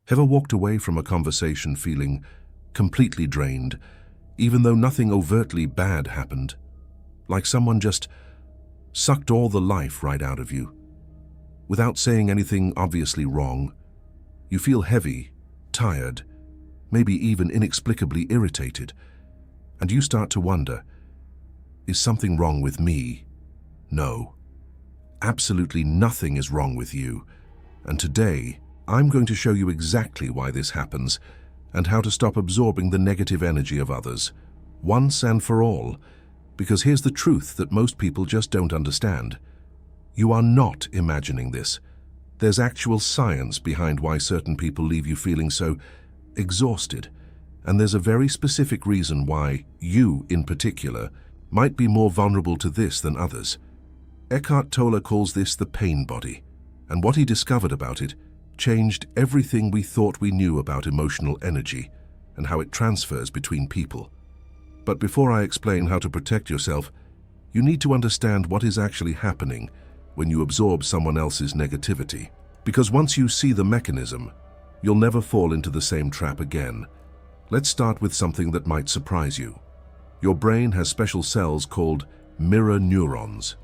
Ever walked away from a conversation feeling completely drained, even though nothing overtly bad happened? Like someone just sucked all the life right out of you. Without saying anything obviously wrong, you feel heavy, tired, maybe even inexplicably irritated, and you start to wonder, is something wrong with me? No, absolutely nothing is wrong with you, and today I'm going to show you exactly why this happens and how to stop absorbing the negative energy of others, once and for all, because here's the truth that most people just don't understand. You are not imagining this. There's actual science behind why certain people leave you feeling so exhausted, and there's a very specific reason why you, in particular, might be more vulnerable to this than others. Eckhart Tolle calls this the pain body, and what he discovered about it changed everything we thought we knew about emotional energy and how it transfers between people. But before I explain how to protect yourself, you need to understand what is actually happening when you absorb someone else's negativity. Because once you see the mechanism, you'll never fall into the same trap again. Let's start with something that might surprise you. Your brain has special cells called mirror neurons.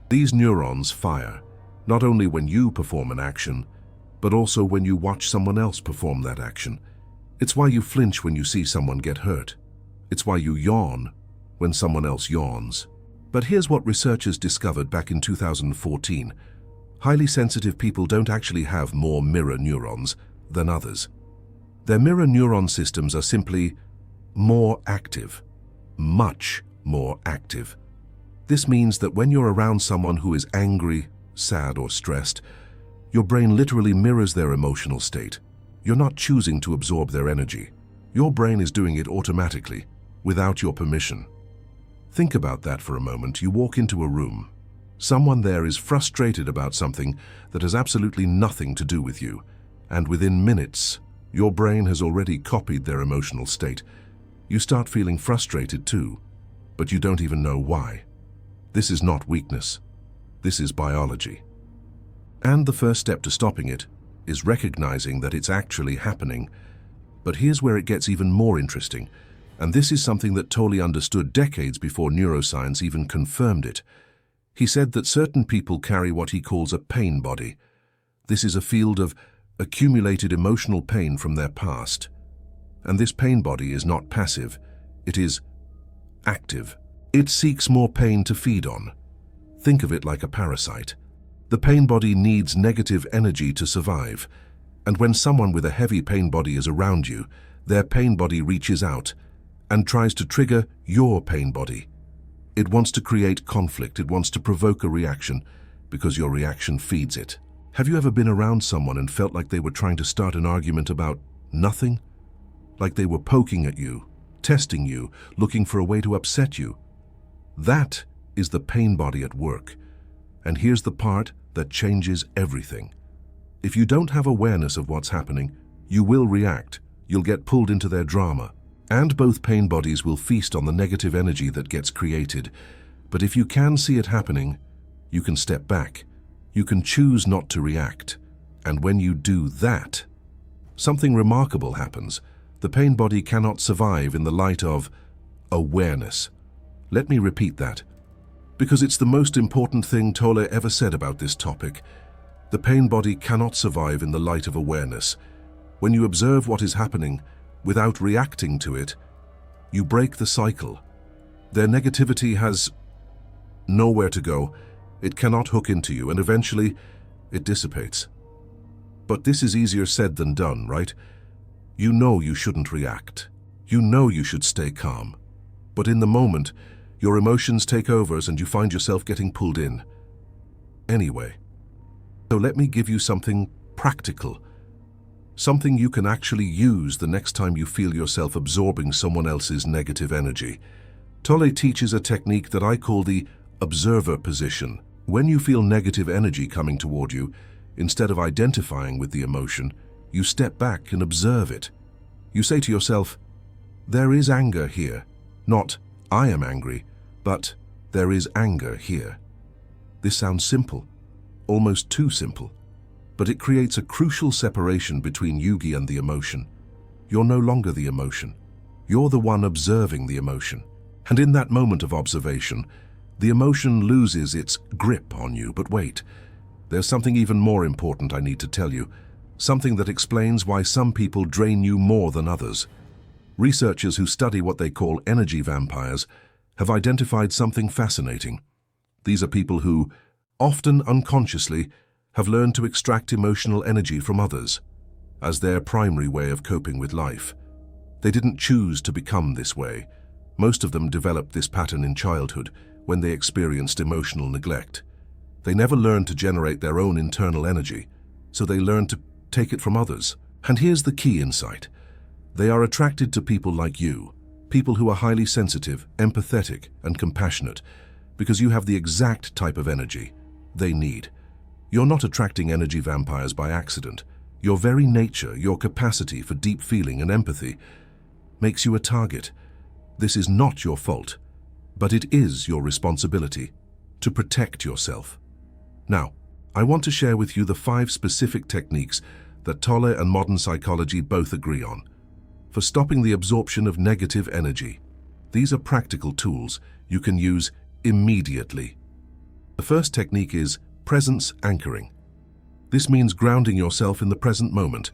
These neurons fire, not only when you perform an action, but also when you watch someone else perform that action. It's why you flinch when you see someone get hurt. It's why you yawn when someone else yawns. But here's what researchers discovered back in 2014. Highly sensitive people don't actually have more mirror neurons than others. Their mirror neuron systems are simply more active, much more active. This means that when you're around someone who is angry, sad, or stressed, your brain literally mirrors their emotional state. You're not choosing to absorb their energy. Your brain is doing it automatically, without your permission. Think about that for a moment. You walk into a room. Someone there is frustrated about something that has absolutely nothing to do with you, and within minutes, your brain has already copied their emotional state. You start feeling frustrated too, but you don't even know why. This is not weakness. This is biology. And the first step to stopping it is recognizing that it's actually happening. But here's where it gets even more interesting, and this is something that Tolle understood decades before neuroscience even confirmed it. He said that certain people carry what he calls a pain body. This is a field of accumulated emotional pain from their past. And this pain body is not passive, it is active. It seeks more pain to feed on. Think of it like a parasite. The pain body needs negative energy to survive, and when someone with a heavy pain body is around you, their pain body reaches out and tries to trigger your pain body. It wants to create conflict, it wants to provoke a reaction, because your reaction feeds it. Have you ever been around someone and felt like they were trying to start an argument about nothing? Like they were poking at you, testing you, looking for a way to upset you? That is the pain body at work. And here's the part that changes everything. If you don't have awareness of what's happening, you will react. You'll get pulled into their drama. And both pain bodies will feast on the negative energy that gets created. But if you can see it happening, you can step back. You can choose not to react. And when you do that, something remarkable happens. The pain body cannot survive in the light of awareness. Let me repeat that, because it's the most important thing Tolle ever said about this topic. The pain body cannot survive in the light of awareness. When you observe what is happening without reacting to it, you break the cycle. Their negativity has nowhere to go. It cannot hook into you, and eventually it dissipates. But this is easier said than done, right? You know you shouldn't react. You know you should stay calm. But in the moment, your emotions take over and you find yourself getting pulled in. Anyway, so let me give you something practical. Something you can actually use the next time you feel yourself absorbing someone else's negative energy. Tolle teaches a technique that I call the observer position. When you feel negative energy coming toward you, instead of identifying with the emotion, you step back and observe it. You say to yourself, there is anger here. Not, I am angry, but there is anger here. This sounds simple, almost too simple. but it creates a crucial separation between Yugi and the emotion. You're no longer the emotion. You're the one observing the emotion. And in that moment of observation, the emotion loses its grip on you. But wait, there's something even more important I need to tell you, something that explains why some people drain you more than others. Researchers who study what they call energy vampires have identified something fascinating. These are people who, often unconsciously, have learned to extract emotional energy from others as their primary way of coping with life. They didn't choose to become this way. Most of them developed this pattern in childhood when they experienced emotional neglect. They never learned to generate their own internal energy, so they learned to take it from others. And here's the key insight. They are attracted to people like you, people who are highly sensitive, empathetic, and compassionate, because you have the exact type of energy they need. You're not attracting energy vampires by accident. Your very nature, your capacity for deep feeling and empathy, makes you a target. This is not your fault, but it is your responsibility to protect yourself. Now, I want to share with you the 5 specific techniques that Tolle and modern psychology both agree on for stopping the absorption of negative energy. These are practical tools you can use immediately. The first technique is presence anchoring. This means grounding yourself in the present moment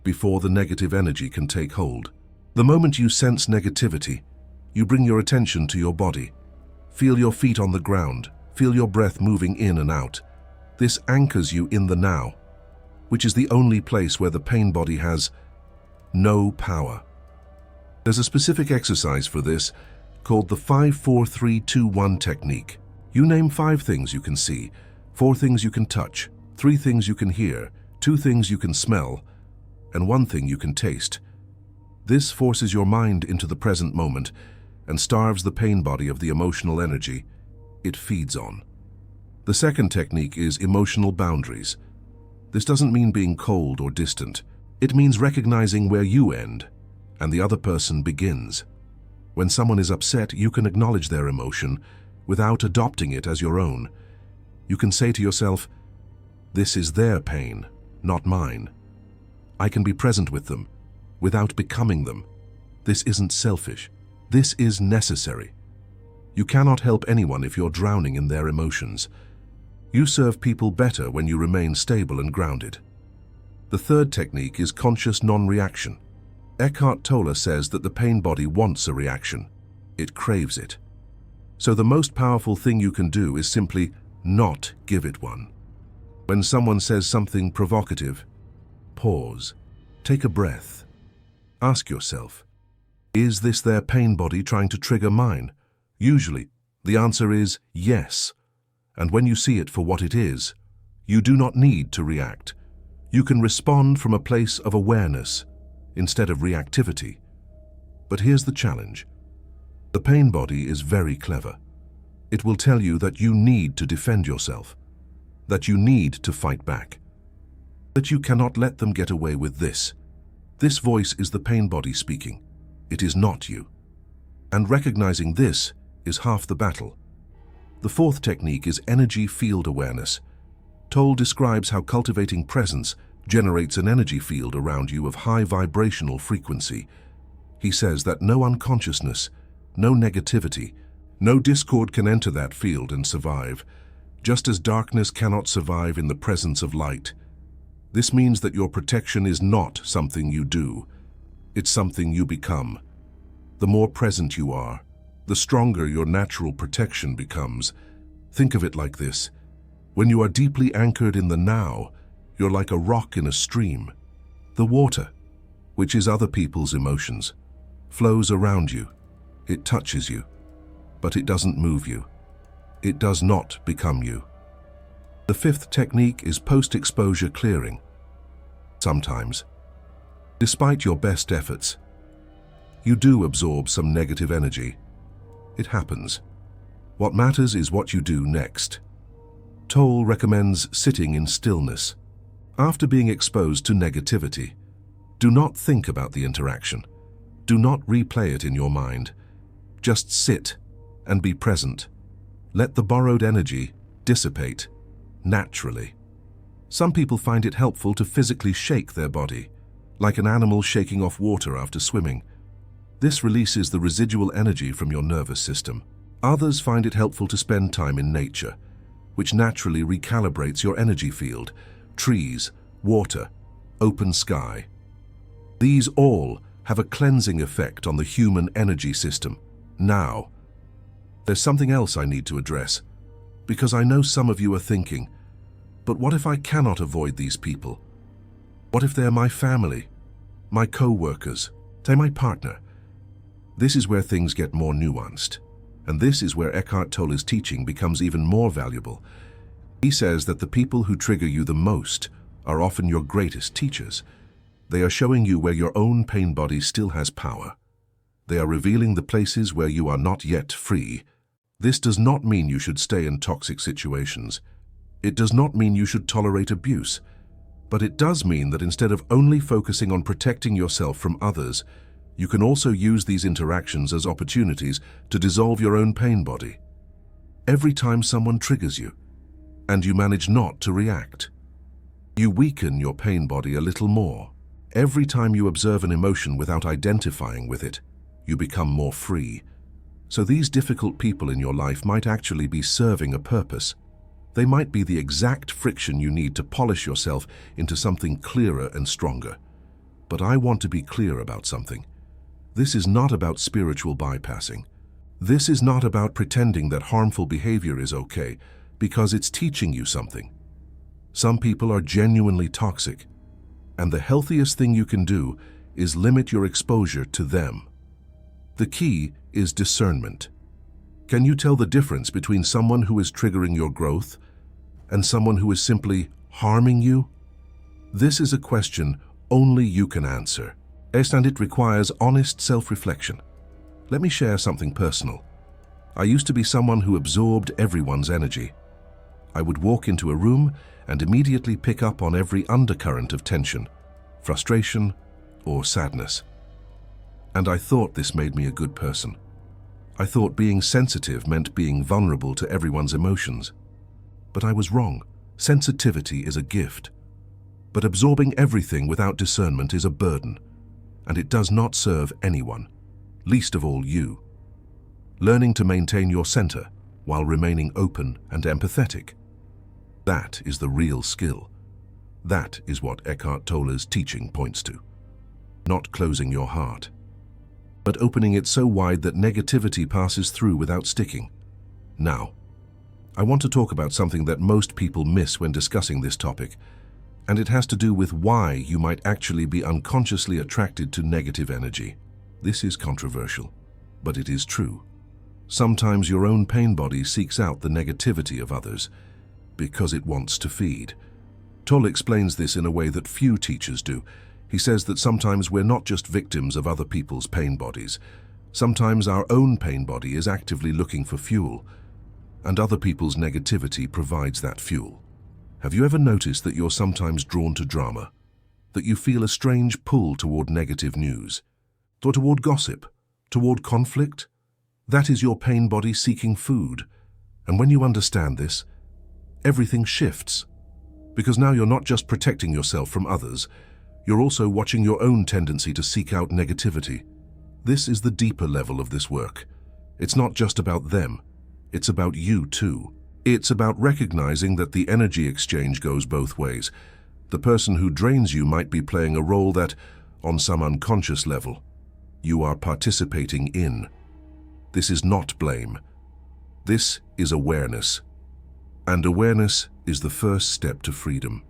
before the negative energy can take hold. The moment you sense negativity, you bring your attention to your body. Feel your feet on the ground. Feel your breath moving in and out. This anchors you in the now, which is the only place where the pain body has no power. There's a specific exercise for this called the 5-4-3-2-1 technique. You name 5 things you can see, 4 things you can touch, 3 things you can hear, 2 things you can smell, and 1 thing you can taste. This forces your mind into the present moment and starves the pain body of the emotional energy it feeds on. The second technique is emotional boundaries. This doesn't mean being cold or distant. It means recognizing where you end and the other person begins. When someone is upset, you can acknowledge their emotion without adopting it as your own. You can say to yourself, "This is their pain, not mine." I can be present with them without becoming them. This isn't selfish. This is necessary. You cannot help anyone if you're drowning in their emotions. You serve people better when you remain stable and grounded. The third technique is conscious non-reaction. Eckhart Tolle says that the pain body wants a reaction. It craves it. So the most powerful thing you can do is simply not give it one. When someone says something provocative, pause, take a breath. Ask yourself, is this their pain body trying to trigger mine? Usually, the answer is yes. And when you see it for what it is, you do not need to react. You can respond from a place of awareness instead of reactivity. But here's the challenge. The pain body is very clever. It will tell you that you need to defend yourself, that you need to fight back, that you cannot let them get away with this. This voice is the pain body speaking. It is not you. And recognizing this is half the battle. The fourth technique is energy field awareness. Tolle describes how cultivating presence generates an energy field around you of high vibrational frequency. He says that no unconsciousness, no negativity, no discord can enter that field and survive, just as darkness cannot survive in the presence of light. This means that your protection is not something you do. It's something you become. The more present you are, the stronger your natural protection becomes. Think of it like this. When you are deeply anchored in the now, you're like a rock in a stream. The water, which is other people's emotions, flows around you. It touches you, but it doesn't move you. It does not become you. The fifth technique is post-exposure clearing. Sometimes, despite your best efforts, you do absorb some negative energy. It happens. What matters is what you do next. Tolle recommends sitting in stillness. After being exposed to negativity, do not think about the interaction. Do not replay it in your mind. Just sit and be present. Let the borrowed energy dissipate naturally. Some people find it helpful to physically shake their body, like an animal shaking off water after swimming. This releases the residual energy from your nervous system. Others find it helpful to spend time in nature, which naturally recalibrates your energy field: trees, water, open sky. These all have a cleansing effect on the human energy system. Now, there's something else I need to address, because I know some of you are thinking, but what if I cannot avoid these people? What if they're my family, my co-workers, say my partner? This is where things get more nuanced, and this is where Eckhart Tolle's teaching becomes even more valuable. He says that the people who trigger you the most are often your greatest teachers. They are showing you where your own pain body still has power. They are revealing the places where you are not yet free. This does not mean you should stay in toxic situations. It does not mean you should tolerate abuse. But it does mean that instead of only focusing on protecting yourself from others, you can also use these interactions as opportunities to dissolve your own pain body. Every time someone triggers you, and you manage not to react, you weaken your pain body a little more. Every time you observe an emotion without identifying with it, you become more free. So these difficult people in your life might actually be serving a purpose. They might be the exact friction you need to polish yourself into something clearer and stronger. But I want to be clear about something. This is not about spiritual bypassing. This is not about pretending that harmful behavior is okay because it's teaching you something. Some people are genuinely toxic, and the healthiest thing you can do is limit your exposure to them. The key is discernment. Can you tell the difference between someone who is triggering your growth and someone who is simply harming you? This is a question only you can answer, and it requires honest self-reflection. Let me share something personal. I used to be someone who absorbed everyone's energy. I would walk into a room and immediately pick up on every undercurrent of tension, frustration, or sadness. And I thought this made me a good person. I thought being sensitive meant being vulnerable to everyone's emotions. But I was wrong. Sensitivity is a gift. But absorbing everything without discernment is a burden, and it does not serve anyone, least of all you. Learning to maintain your center while remaining open and empathetic, that is the real skill. That is what Eckhart Tolle's teaching points to. Not closing your heart, but opening it so wide that negativity passes through without sticking. Now, I want to talk about something that most people miss when discussing this topic, and it has to do with why you might actually be unconsciously attracted to negative energy. This is controversial, but it is true. Sometimes your own pain body seeks out the negativity of others because it wants to feed. Tolle explains this in a way that few teachers do. He says that sometimes we're not just victims of other people's pain bodies. Sometimes our own pain body is actively looking for fuel, and other people's negativity provides that fuel. Have you ever noticed that you're sometimes drawn to drama? That you feel a strange pull toward negative news? Or toward gossip? Toward conflict? That is your pain body seeking food. And when you understand this, everything shifts. Because now you're not just protecting yourself from others, you're also watching your own tendency to seek out negativity. This is the deeper level of this work. It's not just about them, it's about you too. It's about recognizing that the energy exchange goes both ways. The person who drains you might be playing a role that, on some unconscious level, you are participating in. This is not blame. This is awareness. And awareness is the first step to freedom.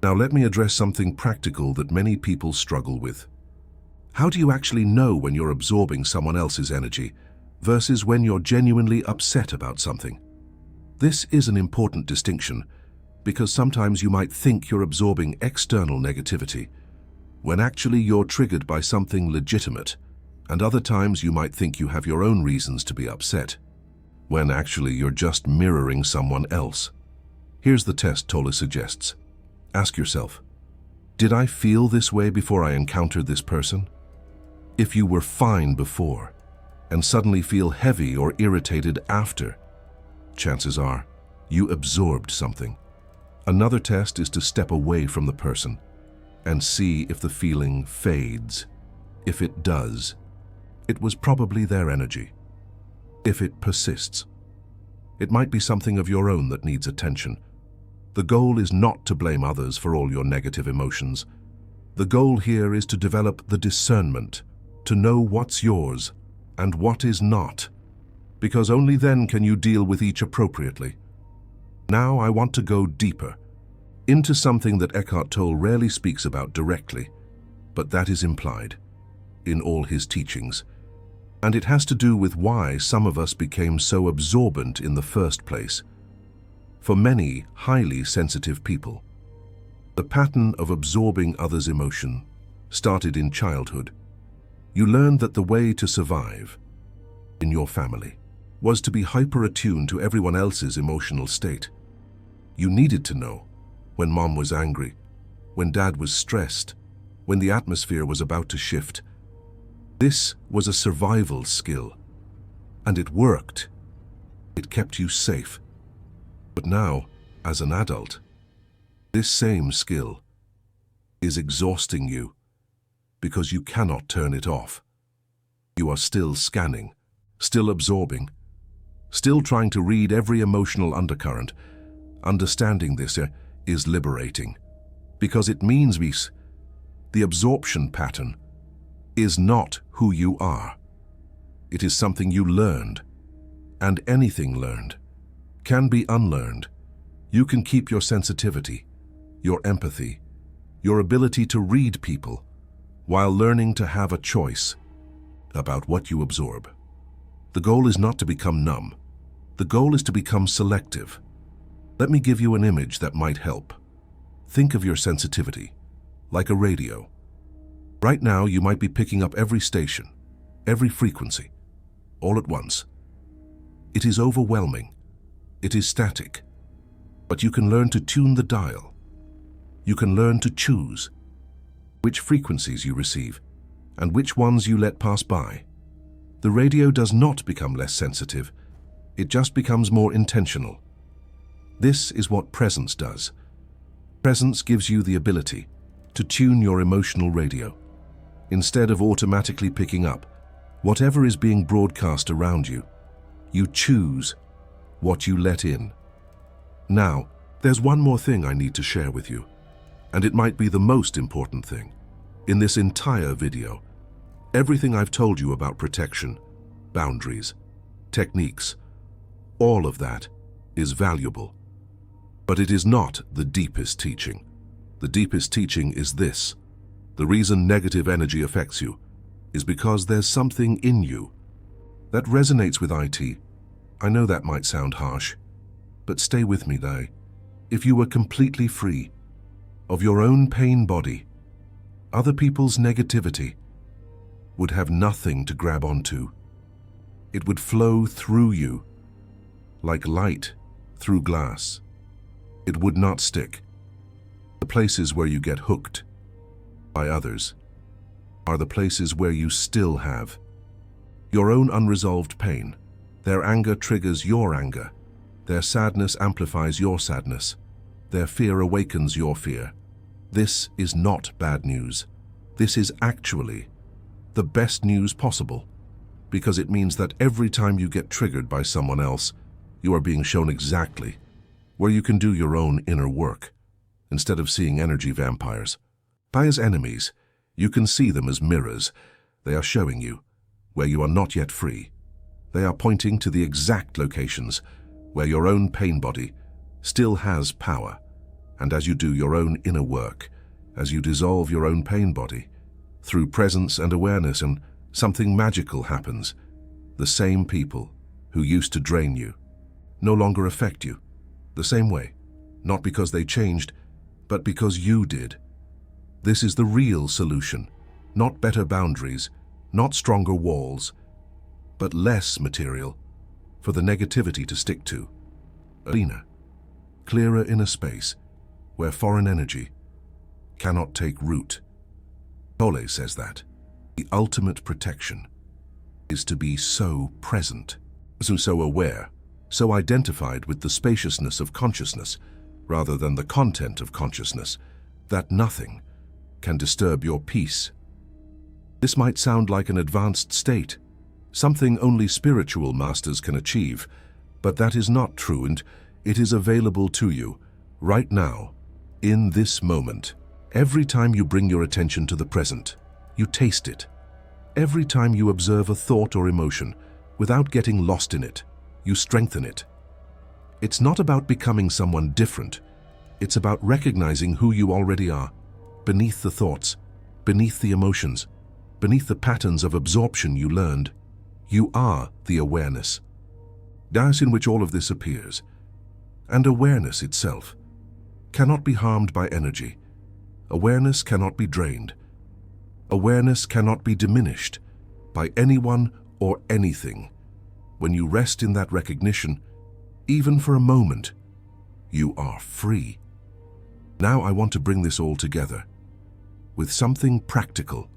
Now let me address something practical that many people struggle with. How do you actually know when you're absorbing someone else's energy versus when you're genuinely upset about something? This is an important distinction because sometimes you might think you're absorbing external negativity when actually you're triggered by something legitimate, and other times you might think you have your own reasons to be upset when actually you're just mirroring someone else. Here's the test Tolle suggests. Ask yourself, did I feel this way before I encountered this person? If you were fine before and suddenly feel heavy or irritated after, chances are you absorbed something. Another test is to step away from the person and see if the feeling fades. If it does, it was probably their energy. If it persists, it might be something of your own that needs attention. The goal is not to blame others for all your negative emotions. The goal here is to develop the discernment, to know what's yours and what is not, because only then can you deal with each appropriately. Now I want to go deeper, into something that Eckhart Tolle rarely speaks about directly, but that is implied in all his teachings. And it has to do with why some of us became so absorbent in the first place. For many highly sensitive people, the pattern of absorbing others' emotion started in childhood. You learned that the way to survive in your family was to be hyper-attuned to everyone else's emotional state. You needed to know when mom was angry, when dad was stressed, when the atmosphere was about to shift. This was a survival skill, and it worked. It kept you safe. But now, as an adult, this same skill is exhausting you because you cannot turn it off. You are still scanning, still absorbing, still trying to read every emotional undercurrent. Understanding this is liberating, because it means the absorption pattern is not who you are. It is something you learned, and anything learned can be unlearned. You can keep your sensitivity, your empathy, your ability to read people, while learning to have a choice about what you absorb. The goal is not to become numb. The goal is to become selective. Let me give you an image that might help. Think of your sensitivity like a radio. Right now, you might be picking up every station, every frequency, all at once. It is overwhelming. It is static. But you can learn to tune the dial. You can learn to choose which frequencies you receive and which ones you let pass by. The radio does not become less sensitive. It just becomes more intentional. This is what presence does. Presence gives you the ability to tune your emotional radio. Instead of automatically picking up whatever is being broadcast around you, you choose what you let in. Now, there's one more thing I need to share with you, and it might be the most important thing. In this entire video, everything I've told you about protection, boundaries, techniques, all of that is valuable. But it is not the deepest teaching. The deepest teaching is this. The reason negative energy affects you is because there's something in you that resonates with IT. I know that might sound harsh, but stay with me though. If you were completely free of your own pain body, other people's negativity would have nothing to grab onto. It would flow through you like light through glass. It would not stick. The places where you get hooked by others are the places where you still have your own unresolved pain. Their anger triggers your anger. Their sadness amplifies your sadness. Their fear awakens your fear. This is not bad news. This is actually the best news possible, because it means that every time you get triggered by someone else, you are being shown exactly where you can do your own inner work, instead of seeing energy vampires. By as enemies, you can see them as mirrors. They are showing you where you are not yet free. They are pointing to the exact locations where your own pain body still has power. And as you do your own inner work, as you dissolve your own pain body, through presence and awareness, and something magical happens. The same people who used to drain you no longer affect you the same way, not because they changed, but because you did. This is the real solution, not better boundaries, not stronger walls, but less material for the negativity to stick to. A clearer inner space where foreign energy cannot take root. Tolle says that the ultimate protection is to be so present, so aware, so identified with the spaciousness of consciousness, rather than the content of consciousness, that nothing can disturb your peace. This might sound like an advanced state, something only spiritual masters can achieve, but that is not true, and it is available to you right now, in this moment. Every time you bring your attention to the present, you taste it. Every time you observe a thought or emotion, without getting lost in it, you strengthen it. It's not about becoming someone different. It's about recognizing who you already are, beneath the thoughts, beneath the emotions, beneath the patterns of absorption you learned. You are the awareness. That's in which all of this appears. And awareness itself cannot be harmed by energy. Awareness cannot be drained. Awareness cannot be diminished by anyone or anything. When you rest in that recognition, even for a moment, you are free. Now I want to bring this all together with something practical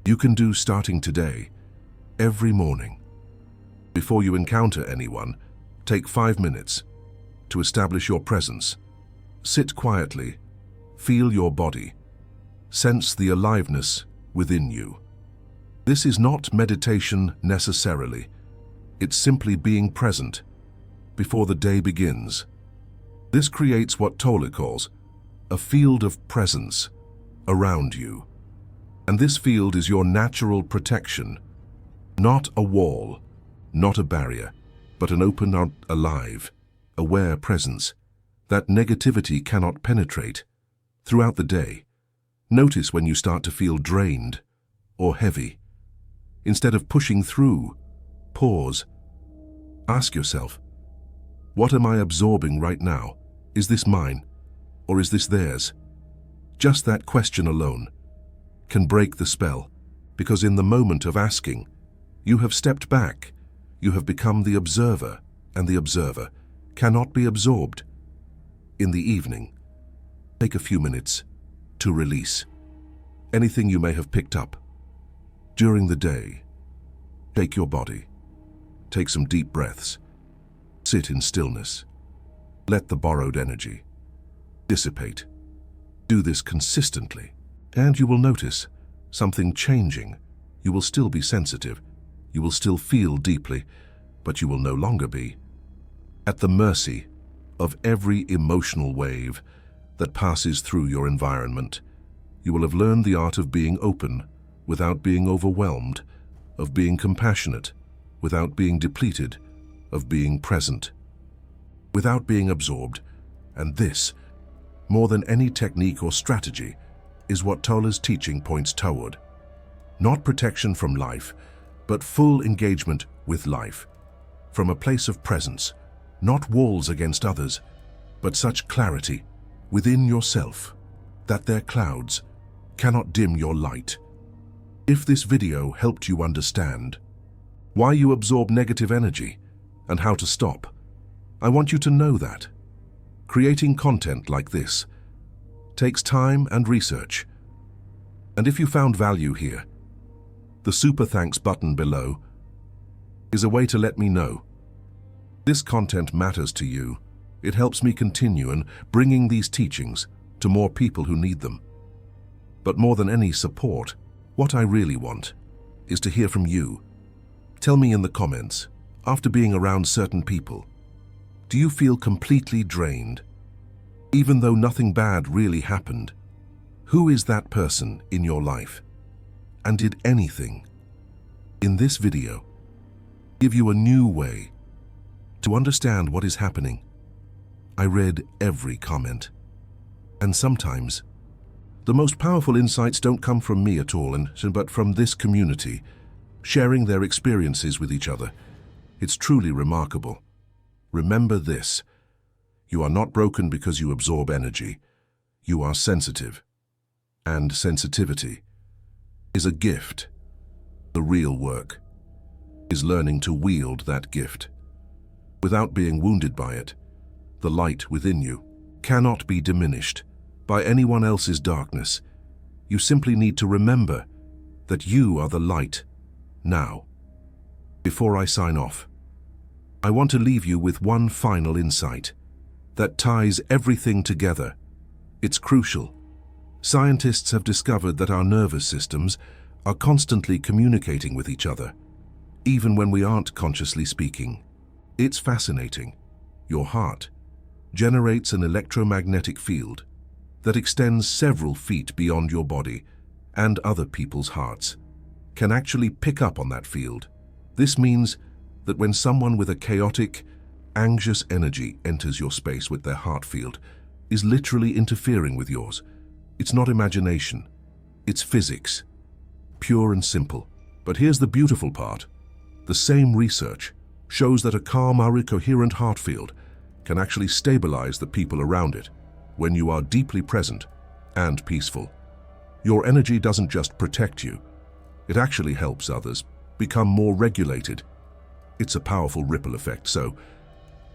you can do starting today, every morning. Before you encounter anyone, take 5 minutes to establish your presence. Sit quietly, feel your body, sense the aliveness within you. This is not meditation necessarily. It's simply being present before the day begins. This creates what Tolle calls a field of presence around you. And this field is your natural protection, not a wall, not a barrier, but an open, alive, aware presence that negativity cannot penetrate. Throughout the day, notice when you start to feel drained or heavy. Instead of pushing through, pause. Ask yourself, what am I absorbing right now? Is this mine, or is this theirs? Just that question alone can break the spell, because in the moment of asking, you have stepped back. You have become the observer, and the observer cannot be absorbed. In the evening, take a few minutes to release anything you may have picked up. During the day, take your body. Take some deep breaths. Sit in stillness. Let the borrowed energy dissipate. Do this consistently, and you will notice something changing. You will still be sensitive. You will still feel deeply, but you will no longer be at the mercy of every emotional wave that passes through your environment. You will have learned the art of being open without being overwhelmed, of being compassionate without being depleted, of being present without being absorbed. And this, more than any technique or strategy, is what Tolle's teaching points toward. Not protection from life, but full engagement with life, from a place of presence, not walls against others, but such clarity within yourself that their clouds cannot dim your light. If this video helped you understand why you absorb negative energy and how to stop, I want you to know that creating content like this takes time and research. And if you found value here, the super thanks button below is a way to let me know this content matters to you. It helps me continue in bringing these teachings to more people who need them. But more than any support, what I really want is to hear from you. Tell me in the comments, after being around certain people, do you feel completely drained? Even though nothing bad really happened, who is that person in your life? And did anything in this video give you a new way to understand what is happening? I read every comment, and sometimes the most powerful insights don't come from me at all, but from this community, sharing their experiences with each other. It's truly remarkable. Remember this: you are not broken because you absorb energy. You are sensitive, and sensitivity is a gift. The real work is learning to wield that gift without being wounded by it. The light within you cannot be diminished by anyone else's darkness. You simply need to remember that you are the light now. Before I sign off, I want to leave you with one final insight that ties everything together. It's crucial. Scientists have discovered that our nervous systems are constantly communicating with each other, even when we aren't consciously speaking. It's fascinating. Your heart generates an electromagnetic field that extends several feet beyond your body, and other people's hearts can actually pick up on that field. This means that when someone with a chaotic, anxious energy enters your space with their heart field, is literally interfering with yours. It's not imagination, it's physics. Pure and simple. But here's the beautiful part. The same research shows that a calm or coherent heart field can actually stabilize the people around it when you are deeply present and peaceful. Your energy doesn't just protect you, it actually helps others become more regulated. It's a powerful ripple effect, so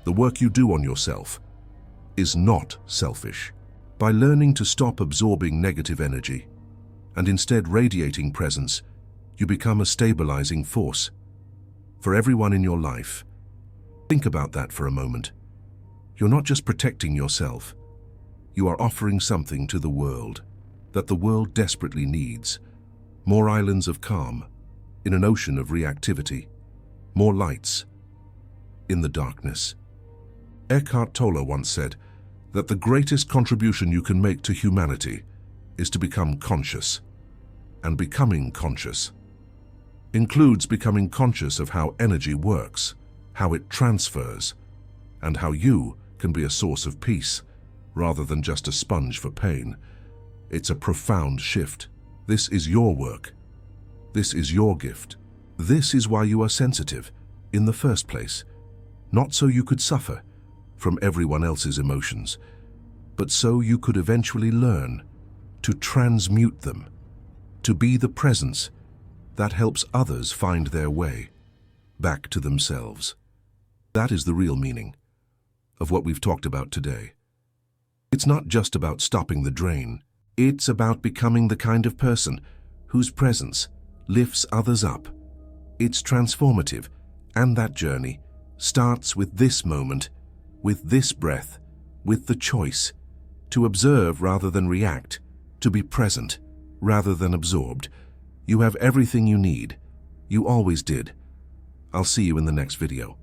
the work you do on yourself is not selfish. By learning to stop absorbing negative energy and instead radiating presence, you become a stabilizing force for everyone in your life. Think about that for a moment. You're not just protecting yourself, you are offering something to the world that the world desperately needs. More islands of calm in an ocean of reactivity. More lights in the darkness. Eckhart Tolle once said that the greatest contribution you can make to humanity is to become conscious. And becoming conscious includes becoming conscious of how energy works, how it transfers, and how you can be a source of peace rather than just a sponge for pain. It's a profound shift. This is your work. This is your gift. This is why you are sensitive in the first place. Not so you could suffer from everyone else's emotions, but so you could eventually learn to transmute them, to be the presence that helps others find their way back to themselves. That is the real meaning of what we've talked about today. It's not just about stopping the drain. It's about becoming the kind of person whose presence lifts others up. It's transformative, and that journey starts with this moment, with this breath, with the choice to observe rather than react, to be present rather than absorbed. You have everything you need. You always did. I'll see you in the next video.